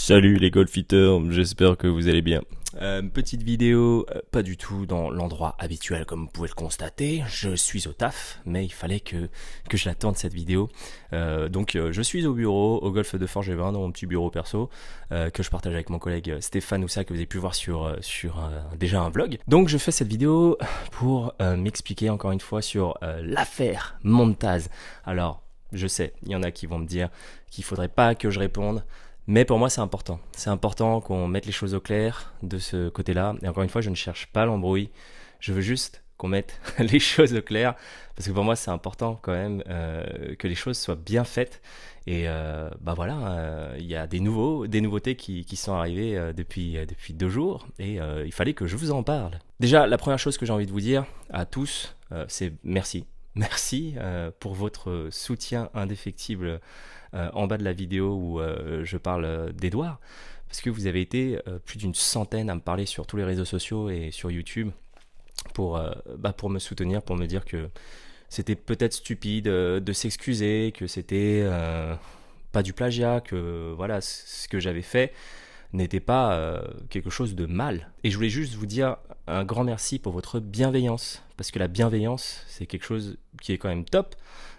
Salut les golfiteurs, j'espère que vous allez bien. Petite vidéo, pas du tout dans l'endroit habituel comme vous pouvez le constater. Je suis au taf, mais il fallait que je l'attende cette vidéo. Donc je suis au bureau, au golf de Forges-et-Vins, dans mon petit bureau perso, que je partage avec mon collègue Stéphane Oussa, que vous avez pu voir sur déjà un vlog. Donc je fais cette vidéo pour m'expliquer encore une fois sur l'affaire Montaz. Alors, je sais, il y en a qui vont me dire qu'il faudrait pas que je réponde. Mais pour moi, c'est important. C'est important qu'on mette les choses au clair de ce côté-là. Et encore une fois, je ne cherche pas l'embrouille. Je veux juste qu'on mette les choses au clair. Parce que pour moi, c'est important quand même que les choses soient bien faites. Et bah voilà, il y a des nouveautés qui sont arrivées depuis 2 jours. Et il fallait que je vous en parle. Déjà, la première chose que j'ai envie de vous dire à tous, c'est merci. Merci pour votre soutien indéfectible en bas de la vidéo où je parle d'Edouard, parce que vous avez été plus d'une centaine à me parler sur tous les réseaux sociaux et sur YouTube pour me soutenir, pour me dire que c'était peut-être stupide de s'excuser, que c'était pas du plagiat, que voilà, ce que j'avais fait n'était pas quelque chose de mal. Et je voulais juste vous dire un grand merci pour votre bienveillance, parce que la bienveillance, c'est quelque chose qui est quand même top.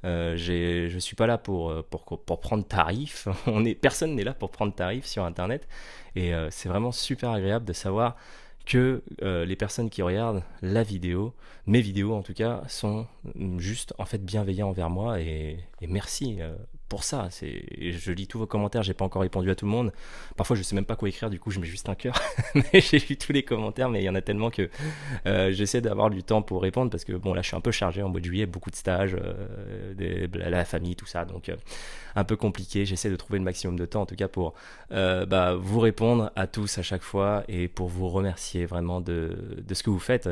Je suis pas là pour prendre tarif. Personne n'est là pour prendre tarif sur Internet. Et c'est vraiment super agréable de savoir que les personnes qui regardent la vidéo, mes vidéos en tout cas, sont juste en fait bienveillants envers moi et merci pour ça. Je lis tous vos commentaires, j'ai pas encore répondu à tout le monde. Parfois je sais même pas quoi écrire, du coup je mets juste un cœur. Mais j'ai lu tous les commentaires, mais il y en a tellement que j'essaie d'avoir du temps pour répondre parce que bon là je suis un peu chargé en mois de juillet, beaucoup de stages, la famille, tout ça, donc un peu compliqué. J'essaie de trouver le maximum de temps en tout cas pour vous répondre à tous à chaque fois et pour vous remercier vraiment de ce que vous faites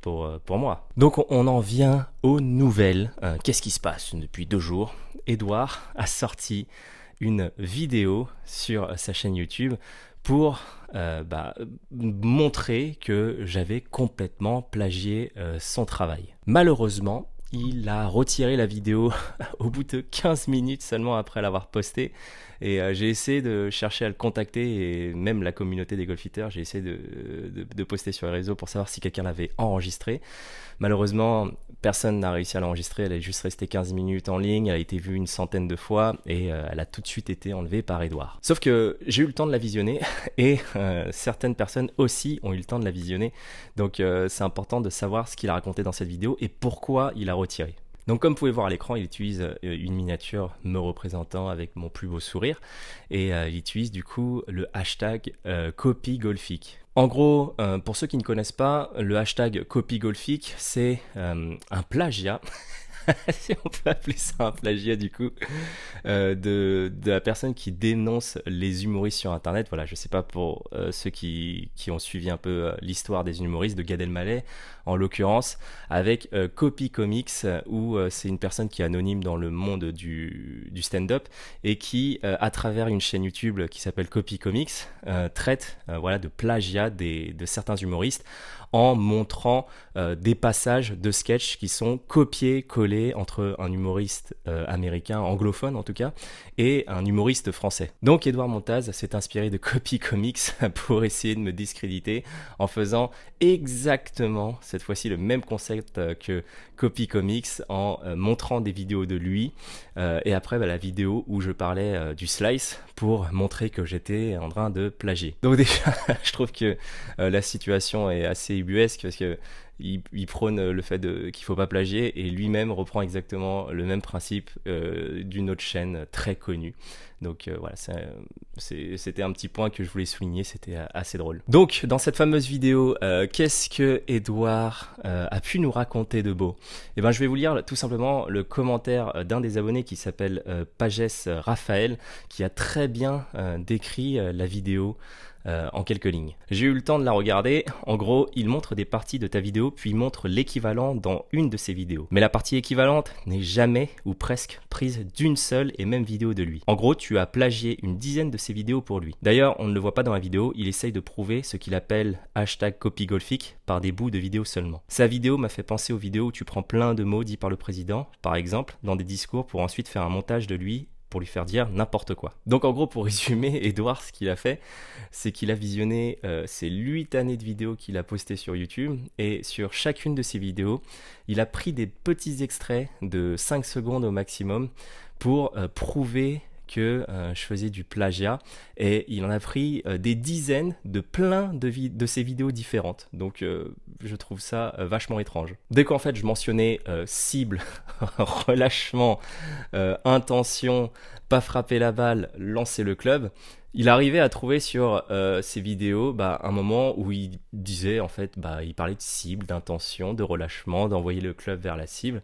pour moi. Donc on en vient aux nouvelles. Qu'est-ce qui se passe depuis 2 jours? Edouard a sorti une vidéo sur sa chaîne YouTube pour montrer que j'avais complètement plagié son travail. Malheureusement, il a retiré la vidéo au bout de 15 minutes seulement après l'avoir postée. Et j'ai essayé de chercher à le contacter, et même la communauté des golfiteurs, j'ai essayé de poster sur les réseaux pour savoir si quelqu'un l'avait enregistré. Malheureusement, personne n'a réussi à l'enregistrer, elle est juste restée 15 minutes en ligne, elle a été vue une centaine de fois et elle a tout de suite été enlevée par Edouard. Sauf que j'ai eu le temps de la visionner et certaines personnes aussi ont eu le temps de la visionner. Donc c'est important de savoir ce qu'il a raconté dans cette vidéo et pourquoi il a retiré. Donc comme vous pouvez voir à l'écran, il utilise une miniature me représentant avec mon plus beau sourire et il utilise du coup le hashtag copygolfic. En gros, pour ceux qui ne connaissent pas, le hashtag copygolfic, c'est un plagiat. Si on peut appeler ça un plagiat du coup, de la personne qui dénonce les humoristes sur internet. Voilà, je sais pas pour ceux qui ont suivi un peu l'histoire des humoristes, de Gad Elmaleh en l'occurrence, avec Copy Comics, où c'est une personne qui est anonyme dans le monde du stand-up et qui, à travers une chaîne YouTube qui s'appelle Copy Comics, traite voilà, de plagiat de certains humoristes en montrant des passages de sketchs qui sont copiés-collés entre un humoriste américain, anglophone en tout cas, et un humoriste français. Donc Edouard Montaz s'est inspiré de Copy Comics pour essayer de me discréditer en faisant exactement, cette fois-ci, le même concept que Copy Comics, en montrant des vidéos de lui et après la vidéo où je parlais du slice pour montrer que j'étais en train de plagier. Donc déjà, je trouve que la situation est assez ubuesque parce que il prône le fait qu'il faut pas plagier et lui-même reprend exactement le même principe d'une autre chaîne très connue. Donc voilà, c'était un petit point que je voulais souligner, c'était assez drôle. Donc dans cette fameuse vidéo, qu'est-ce que Edouard a pu nous raconter de beau? Eh ben, je vais vous lire tout simplement le commentaire d'un des abonnés qui s'appelle Pages Raphaël, qui a très bien décrit la vidéo en quelques lignes. J'ai eu le temps de la regarder. En gros, il montre des parties de ta vidéo, puis il montre l'équivalent dans une de ses vidéos. Mais la partie équivalente n'est jamais ou presque prise d'une seule et même vidéo de lui. En gros, tu as plagié une dizaine de ses vidéos pour lui. D'ailleurs, on ne le voit pas dans la vidéo, il essaye de prouver ce qu'il appelle hashtag copygolfic par des bouts de vidéos seulement. Sa vidéo m'a fait penser aux vidéos où tu prends plein de mots dits par le président, par exemple, dans des discours pour ensuite faire un montage de lui pour lui faire dire n'importe quoi. Donc en gros, pour résumer, Edouard, ce qu'il a fait, c'est qu'il a visionné ces 8 années de vidéos qu'il a postées sur YouTube, et sur chacune de ces vidéos, il a pris des petits extraits de 5 secondes au maximum pour prouver que je faisais du plagiat, et il en a pris des dizaines de plein de ces vidéos différentes. Donc je trouve ça vachement étrange. Dès qu'en fait je mentionnais cible, relâchement, intention, pas frapper la balle, lancer le club, il arrivait à trouver sur ces vidéos un moment où il disait en fait, il parlait de cible, d'intention, de relâchement, d'envoyer le club vers la cible.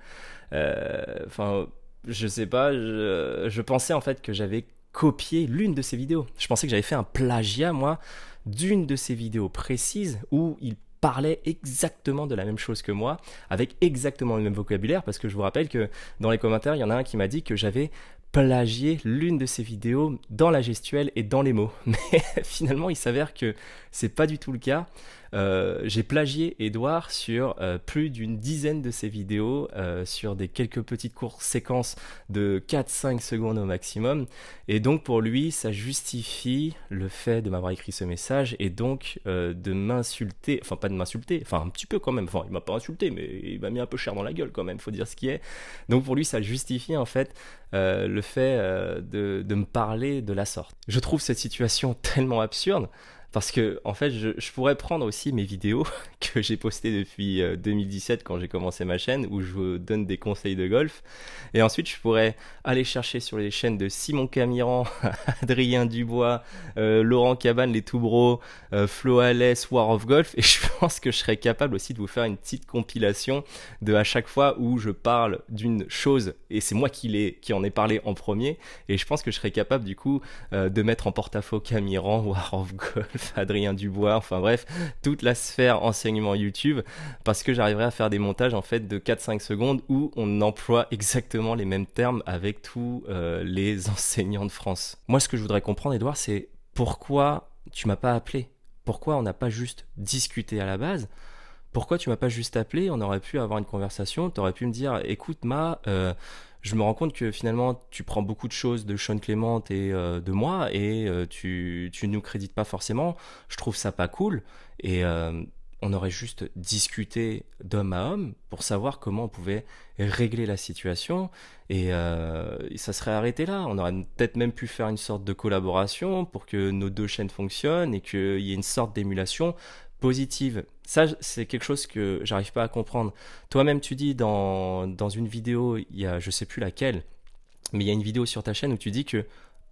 Je sais pas, je pensais en fait que j'avais copié l'une de ces vidéos. Je pensais que j'avais fait un plagiat, moi, d'une de ces vidéos précises où il parlait exactement de la même chose que moi, avec exactement le même vocabulaire, parce que je vous rappelle que dans les commentaires, il y en a un qui m'a dit que j'avais plagié l'une de ces vidéos dans la gestuelle et dans les mots. Mais finalement, il s'avère que c'est pas du tout le cas. J'ai plagié Edouard sur plus d'une dizaine de ses vidéos, sur des quelques petites courtes séquences de 4-5 secondes au maximum, et donc pour lui ça justifie le fait de m'avoir écrit ce message, et donc de m'insulter, enfin pas de m'insulter, enfin un petit peu quand même, enfin il m'a pas insulté mais il m'a mis un peu cher dans la gueule quand même, faut dire ce qui est. Donc pour lui ça justifie en fait le fait de me parler de la sorte. Je trouve cette situation tellement absurde, parce que en fait je pourrais prendre aussi mes vidéos que j'ai postées depuis 2017 quand j'ai commencé ma chaîne, où je vous donne des conseils de golf, et ensuite je pourrais aller chercher sur les chaînes de Simon Camiran, Adrien Dubois, Laurent Cabane, les Toubro, Flo Alès, War of Golf, et je pense que je serais capable aussi de vous faire une petite compilation de à chaque fois où je parle d'une chose et c'est moi qui en ai parlé en premier, et je pense que je serais capable du coup de mettre en porte-à-faux Camiran, War of Golf, Adrien Dubois, enfin bref, toute la sphère enseignement YouTube, parce que j'arriverai à faire des montages en fait de 4-5 secondes où on emploie exactement les mêmes termes avec tous les enseignants de France. Moi, ce que je voudrais comprendre, Edouard, c'est pourquoi tu m'as pas appelé? Pourquoi on n'a pas juste discuté à la base? Pourquoi tu m'as pas juste appelé? On aurait pu avoir une conversation, tu aurais pu me dire, écoute je me rends compte que finalement tu prends beaucoup de choses de Sean Clément et de moi, et tu nous crédites pas forcément. Je trouve ça pas cool, et on aurait juste discuté d'homme à homme pour savoir comment on pouvait régler la situation, et ça serait arrêté là. On aurait peut-être même pu faire une sorte de collaboration pour que nos deux chaînes fonctionnent et qu'il y ait une sorte d'émulation positive. Ça, c'est quelque chose que j'arrive pas à comprendre. Toi-même, tu dis dans une vidéo, il y a, je sais plus laquelle, mais il y a une vidéo sur ta chaîne où tu dis que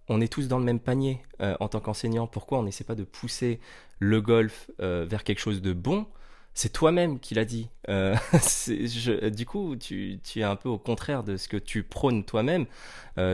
on est tous dans le même panier en tant qu'enseignant. Pourquoi on n'essaie pas de pousser le golf vers quelque chose de bon? C'est toi-même qui l'as dit. Du coup, tu es un peu au contraire de ce que tu prônes toi-même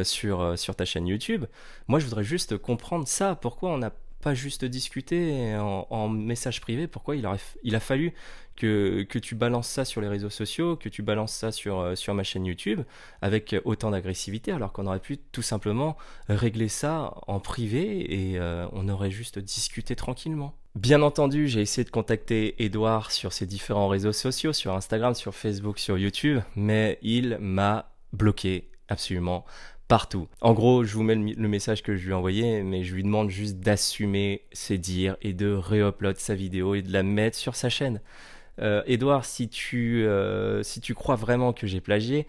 sur ta chaîne YouTube. Moi, je voudrais juste comprendre ça. Pourquoi on n'a pas juste discuté en message privé? Pourquoi il a fallu que tu balances ça sur les réseaux sociaux, que tu balances ça sur ma chaîne YouTube avec autant d'agressivité, alors qu'on aurait pu tout simplement régler ça en privé, et on aurait juste discuté tranquillement. Bien entendu, j'ai essayé de contacter Edouard sur ses différents réseaux sociaux, sur Instagram, sur Facebook, sur YouTube, mais il m'a bloqué absolument partout. En gros, je vous mets le message que je lui ai envoyé, mais je lui demande juste d'assumer ses dires et de réupload sa vidéo et de la mettre sur sa chaîne. Edouard, si tu crois vraiment que j'ai plagié,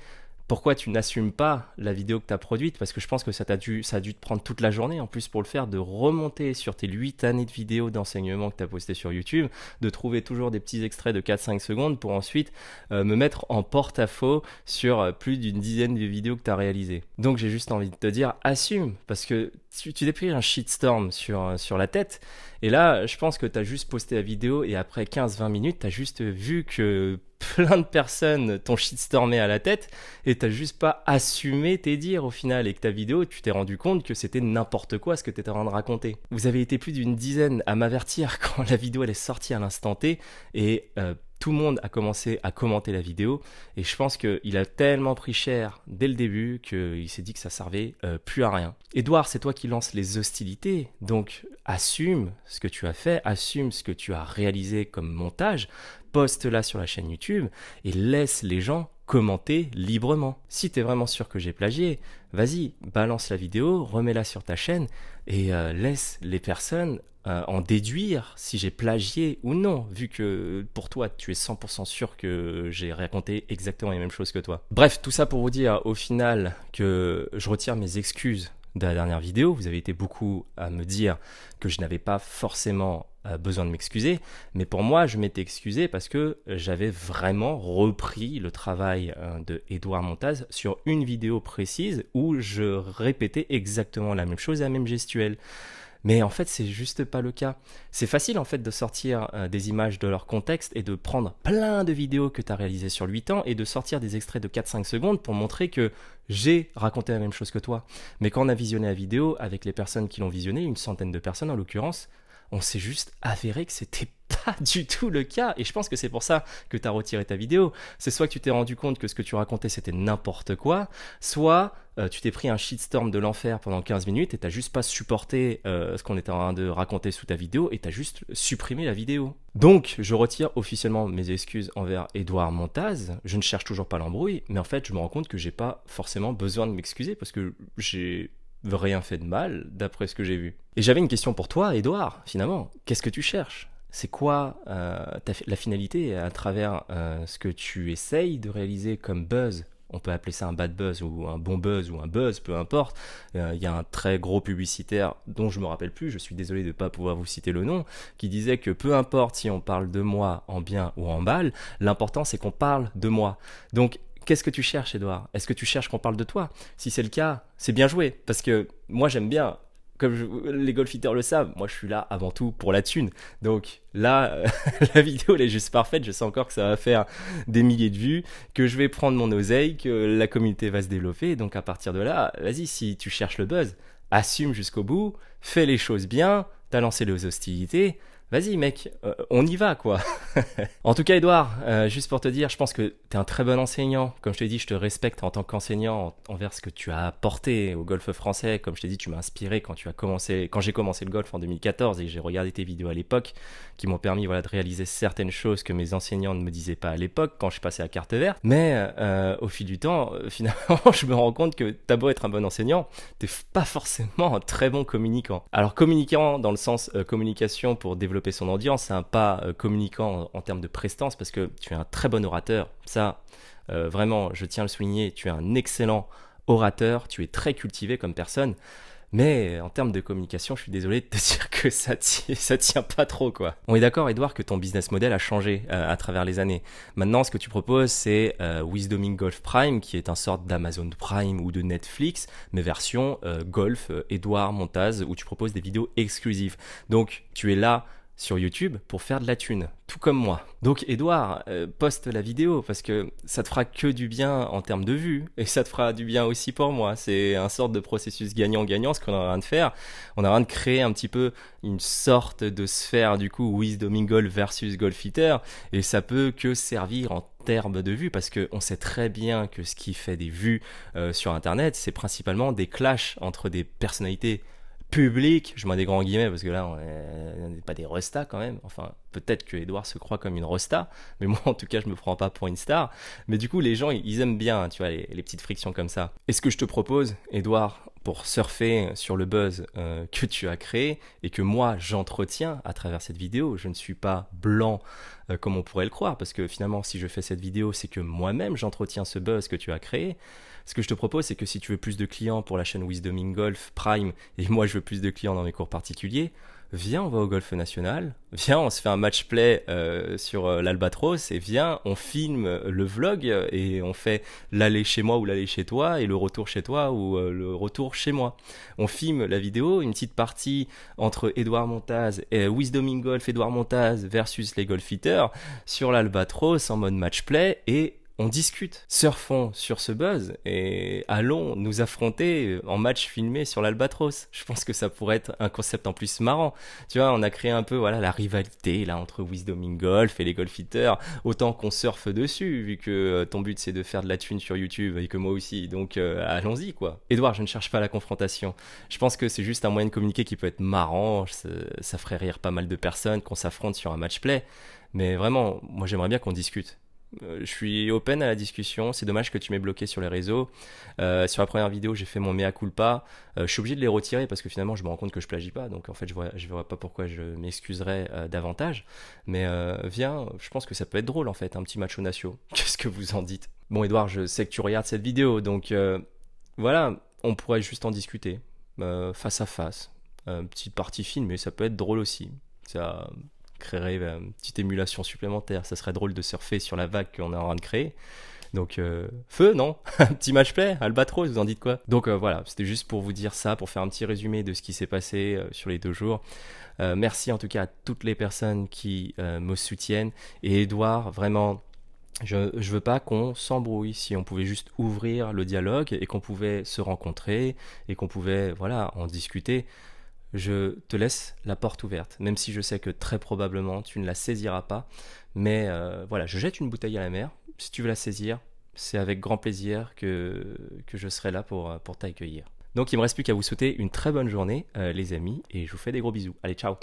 pourquoi tu n'assumes pas la vidéo que tu as produite? Parce que je pense que ça a dû te prendre toute la journée en plus pour le faire, de remonter sur tes 8 années de vidéos d'enseignement que tu as postées sur YouTube, de trouver toujours des petits extraits de 4-5 secondes pour ensuite me mettre en porte-à-faux sur plus d'une dizaine de vidéos que tu as réalisées. Donc j'ai juste envie de te dire, assume, parce que tu t'es pris un shitstorm sur la tête, et là je pense que tu as juste posté la vidéo, et après 15-20 minutes tu as juste vu que plein de personnes t'ont shitstormé à la tête, et t'as juste pas assumé tes dires au final, et que ta vidéo, tu t'es rendu compte que c'était n'importe quoi ce que t'étais en train de raconter. Vous avez été plus d'une dizaine à m'avertir quand la vidéo elle est sortie à l'instant T, et tout le monde a commencé à commenter la vidéo et je pense qu'il a tellement pris cher dès le début qu'il s'est dit que ça servait plus à rien. Edouard, c'est toi qui lances les hostilités, donc assume ce que tu as fait, assume ce que tu as réalisé comme montage, poste-la sur la chaîne YouTube et laisse les gens commenter librement. Si tu es vraiment sûr que j'ai plagié, vas-y, balance la vidéo, remets-la sur ta chaîne et laisse les personnes en déduire si j'ai plagié ou non, vu que pour toi, tu es 100% sûr que j'ai raconté exactement les mêmes choses que toi. Bref, tout ça pour vous dire au final que je retire mes excuses de la dernière vidéo. Vous avez été beaucoup à me dire que je n'avais pas forcément besoin de m'excuser, mais pour moi, je m'étais excusé parce que j'avais vraiment repris le travail de Edouard Montaz sur une vidéo précise où je répétais exactement la même chose, la même gestuelle. Mais en fait, c'est juste pas le cas. C'est facile en fait de sortir des images de leur contexte et de prendre plein de vidéos que tu as réalisées sur 8 ans et de sortir des extraits de 4-5 secondes pour montrer que j'ai raconté la même chose que toi. Mais quand on a visionné la vidéo avec les personnes qui l'ont visionnée, une centaine de personnes en l'occurrence, on s'est juste avéré que c'était pas du tout le cas. Et je pense que c'est pour ça que tu as retiré ta vidéo. C'est soit que tu t'es rendu compte que ce que tu racontais c'était n'importe quoi, soit tu t'es pris un shitstorm de l'enfer pendant 15 minutes et t'as juste pas supporté ce qu'on était en train de raconter sous ta vidéo et t'as juste supprimé la vidéo. Donc, je retire officiellement mes excuses envers Edouard Montaz. Je ne cherche toujours pas l'embrouille, mais en fait, je me rends compte que j'ai pas forcément besoin de m'excuser parce que j'ai rien fait de mal d'après ce que j'ai vu. Et j'avais une question pour toi, Edouard, finalement. Qu'est-ce que tu cherches ? C'est quoi la finalité à travers ce que tu essayes de réaliser comme buzz ? On peut appeler ça un bad buzz ou un bon buzz ou un buzz, peu importe. Il y a un très gros publicitaire dont je me rappelle plus, je suis désolé de ne pas pouvoir vous citer le nom, qui disait que peu importe si on parle de moi en bien ou en mal, l'important c'est qu'on parle de moi. Donc, qu'est-ce que tu cherches, Edouard ? Est-ce que tu cherches qu'on parle de toi ? Si c'est le cas, c'est bien joué, parce que moi j'aime bien. Les golfiteurs le savent, moi je suis là avant tout pour la thune. Donc là, la vidéo elle est juste parfaite. Je sais encore que ça va faire des milliers de vues, que je vais prendre mon oseille, que la communauté va se développer. Donc à partir de là, vas-y, si tu cherches le buzz, assume jusqu'au bout, fais les choses bien, t'as lancé les hostilités. Vas-y mec, on y va quoi. En tout cas Edouard, juste pour te dire, je pense que tu es un très bon enseignant. Comme je t'ai dit, je te respecte en tant qu'enseignant envers ce que tu as apporté au golf français. Comme je t'ai dit, tu m'as inspiré quand j'ai commencé le golf en 2014 et j'ai regardé tes vidéos à l'époque qui m'ont permis de réaliser certaines choses que mes enseignants ne me disaient pas à l'époque quand je passais à carte verte. Mais au fil du temps, finalement, je me rends compte que t'as beau être un bon enseignant, t'es pas forcément un très bon communicant. Alors communicant dans le sens communication pour développer son audience, c'est un pas communicant en termes de prestance parce que tu es un très bon orateur. Ça, vraiment, je tiens à le souligner, tu es un excellent orateur, tu es très cultivé comme personne. Mais en termes de communication, je suis désolé de te dire que ça tient pas trop, quoi. On est d'accord, Edouard, que ton business model a changé à travers les années. Maintenant, ce que tu proposes, c'est Wisdoming Golf Prime, qui est une sorte d'Amazon Prime ou de Netflix, mais version golf Edouard Montaz, où tu proposes des vidéos exclusives. Donc, tu es là sur YouTube pour faire de la thune, tout comme moi. Donc Edouard, poste la vidéo parce que ça te fera que du bien en termes de vues et ça te fera du bien aussi pour moi. C'est un sorte de processus gagnant-gagnant ce qu'on est en train de faire. On est en train de créer un petit peu une sorte de sphère du coup Wisdoming Golf versus Golfitter et ça peut que servir en termes de vues parce qu'on sait très bien que ce qui fait des vues sur internet, c'est principalement des clashs entre des personnalités public, je mets des grands guillemets parce que là on n'est pas des restas quand même, enfin peut-être que Edouard se croit comme une resta, mais moi en tout cas je me prends pas pour une star, mais du coup les gens ils aiment bien tu vois les petites frictions comme ça. Et ce que je te propose Edouard, pour surfer sur le buzz que tu as créé et que moi j'entretiens à travers cette vidéo, je ne suis pas blanc comme on pourrait le croire parce que finalement si je fais cette vidéo c'est que moi-même j'entretiens ce buzz que tu as créé. Ce que je te propose, c'est que si tu veux plus de clients pour la chaîne Wisdoming Golf Prime et moi je veux plus de clients dans mes cours particuliers, viens, on va au golf national, viens, on se fait un match play sur l'Albatros et viens, on filme le vlog et on fait l'aller chez moi ou l'aller chez toi et le retour chez toi ou le retour chez moi. On filme la vidéo, une petite partie entre Edouard Montaz et Wisdoming Golf Edouard Montaz versus les golfitters sur l'Albatros en mode match play et on discute, surfons sur ce buzz et allons nous affronter en match filmé sur l'Albatros. Je pense que ça pourrait être un concept en plus marrant. Tu vois, on a créé un peu voilà la rivalité là entre Wisdoming Golf et les golfiteurs. Autant qu'on surfe dessus, vu que ton but c'est de faire de la thune sur YouTube et que moi aussi. Donc allons-y quoi. Edouard, je ne cherche pas la confrontation. Je pense que c'est juste un moyen de communiquer qui peut être marrant. Ça ferait rire pas mal de personnes qu'on s'affronte sur un match play. Mais vraiment, moi j'aimerais bien qu'on discute. Je suis open à la discussion. C'est dommage que tu m'aies bloqué sur les réseaux. Sur la première vidéo, j'ai fait mon mea culpa. Je suis obligé de les retirer parce que finalement, je me rends compte que je plagie pas. Donc en fait, je vois pas pourquoi je m'excuserais davantage. Mais viens, je pense que ça peut être drôle en fait, un petit match aux nations. Qu'est-ce que vous en dites? Bon, Edouard, je sais que tu regardes cette vidéo, donc voilà, on pourrait juste en discuter face à face. Petite partie fine, mais ça peut être drôle aussi. Ça créerait une petite émulation supplémentaire. Ça serait drôle de surfer sur la vague qu'on est en train de créer. Donc, feu, non? Un petit match play, Albatros, vous en dites quoi? Donc voilà, c'était juste pour vous dire ça, pour faire un petit résumé de ce qui s'est passé sur les 2 jours. Merci en tout cas à toutes les personnes qui me soutiennent. Et Edouard, vraiment, je veux pas qu'on s'embrouille. Si on pouvait juste ouvrir le dialogue et qu'on pouvait se rencontrer et qu'on pouvait voilà en discuter, je te laisse la porte ouverte, même si je sais que très probablement tu ne la saisiras pas. Mais voilà, je jette une bouteille à la mer. Si tu veux la saisir, c'est avec grand plaisir que je serai là pour t'accueillir. Donc il me reste plus qu'à vous souhaiter une très bonne journée, les amis, et je vous fais des gros bisous. Allez, ciao!